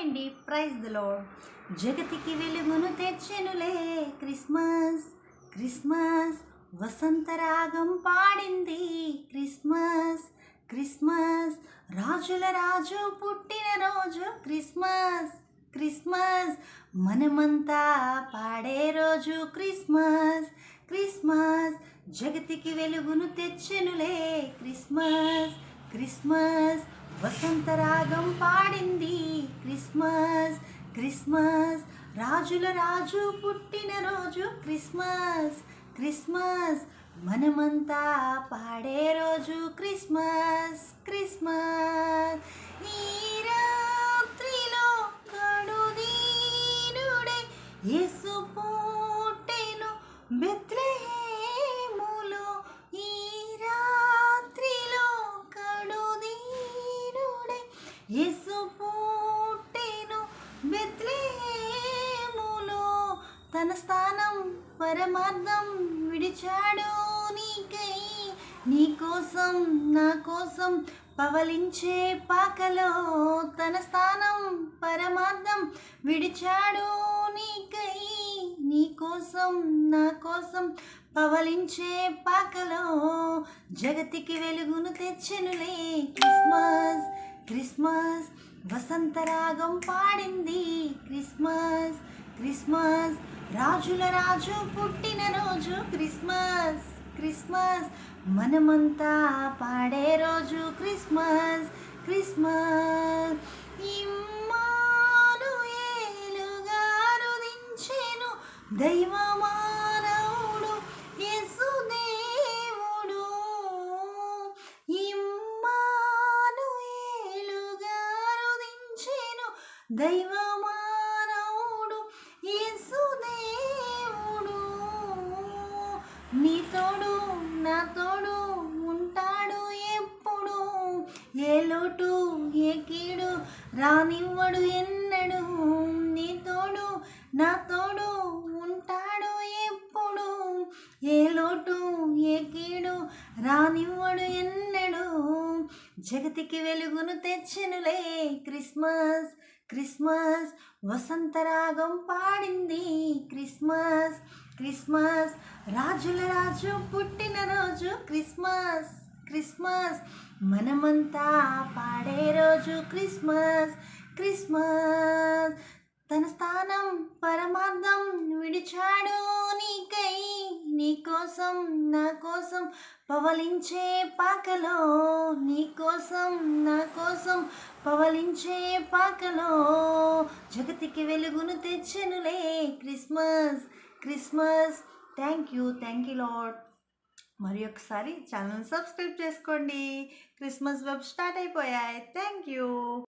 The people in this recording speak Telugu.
అండి, ప్రైజ్ ది లార్డ్. జగతికి వెలుగును తెచ్చెనులే క్రిస్మస్. క్రిస్మస్ వసంత రాగం పాడింది క్రిస్మస్. క్రిస్మస్ రాజుల రాజు పుట్టిన రోజు క్రిస్మస్. క్రిస్మస్ మనమంతా పాడే రోజు క్రిస్మస్. క్రిస్మస్ జగతికి వెలుగును తెచ్చెనులే క్రిస్మస్. క్రిస్మస్ వసంత రాగం పాడింది క్రిస్మస్. క్రిస్మస్ రాజుల రాజు పుట్టిన రోజు క్రిస్మస్. క్రిస్మస్ మనమంతా పాడే రోజు క్రిస్మస్. క్రిస్మస్ ఈ రాత్రిలో కడుదీనుడే యేసు పుట్టెను బెత్లెహేములో. ఈ రాత్రిలో కడుదీనుడే యేసు పుట్టెను బెత్లెహేములో. తన స్థానం పరమార్థం విడిచాడు నీకై, నీ కోసం నా కోసం పవలించే పాకలో. తన స్థానం పరమార్థం విడిచాడు నీకై, నీ కోసం నా కోసం పవలించే పాకలో. జగతికి వెలుగును తెచ్చెనులే క్రిస్మస్. క్రిస్మస్ వసంత రాగం పాడింది క్రిస్మస్. క్రిస్మస్ రాజుల రాజు పుట్టిన రోజు క్రిస్మస్. క్రిస్మస్ మనమంతా పాడే రోజు క్రిస్మస్. క్రిస్మస్ ఇమ్మానుయేలుగా రుదించెను దైవమానవుడు యేసుదేవుడు. ఇమ్మానుయేలుగా రుదించెను దైవమానవుడు యేసుదేవుడు. నీ తోడు నా తోడు ఉంటాడు ఎప్పుడు, ఏ లోటు ఏ కీడు రానివ్వడు ఎన్నడు. నీ తోడు నా తోడు ఉంటాడు ఎప్పుడు, ఏ లోటు ఏ కీడు రానివ్వడు ఎన్నడు. జగతికి వెలుగును తెచ్చెనులే క్రిస్మస్. క్రిస్మస్ వసంత రాగం పాడింది క్రిస్మస్. క్రిస్మస్ రాజుల రాజు పుట్టిన రోజు క్రిస్మస్. క్రిస్మస్ మనమంతా పాడే రోజు క్రిస్మస్. క్రిస్మస్ తన స్థానం పరమార్థం విడిచాడు నీకై, నీ కోసం నా కోసం పవలించే పాకలో. నీ కోసం నా కోసం పవలించే పాకలో. జగతికి వెలుగును తెచ్చెనులే Christmas. Christmas thank you lord. మరి ఒకసారి ఛానల్ సబ్స్క్రైబ్ చేసుకోండి. క్రిస్మస్ వెబ్ స్టార్ట్ అయిపోయాయి. Thank you.